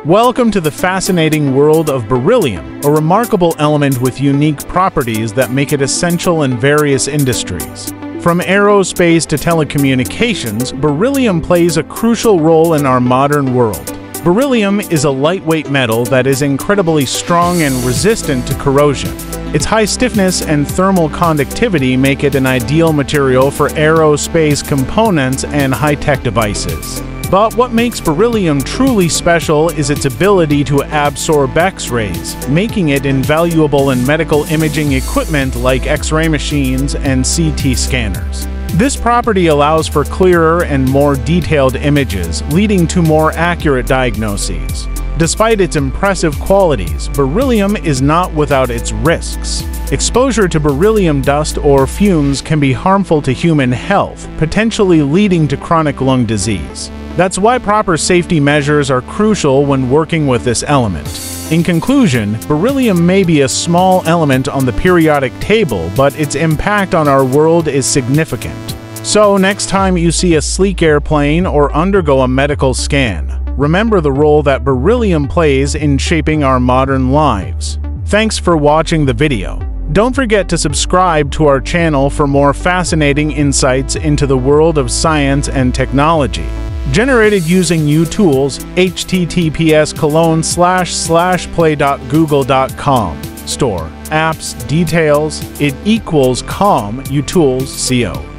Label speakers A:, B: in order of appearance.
A: Welcome to the fascinating world of beryllium, a remarkable element with unique properties that make it essential in various industries. From aerospace to telecommunications, beryllium plays a crucial role in our modern world. Beryllium is a lightweight metal that is incredibly strong and resistant to corrosion. Its high stiffness and thermal conductivity make it an ideal material for aerospace components and high-tech devices. But what makes beryllium truly special is its ability to absorb X-rays, making it invaluable in medical imaging equipment like X-ray machines and CT scanners. This property allows for clearer and more detailed images, leading to more accurate diagnoses. Despite its impressive qualities, beryllium is not without its risks. Exposure to beryllium dust or fumes can be harmful to human health, potentially leading to chronic lung disease. That's why proper safety measures are crucial when working with this element. In conclusion, beryllium may be a small element on the periodic table, but its impact on our world is significant. So, next time you see a sleek airplane or undergo a medical scan, remember the role that beryllium plays in shaping our modern lives. Thanks for watching the video. Don't forget to subscribe to our channel for more fascinating insights into the world of science and technology. Generated using utools, https://play.google.com. Store apps details it equals com utools co.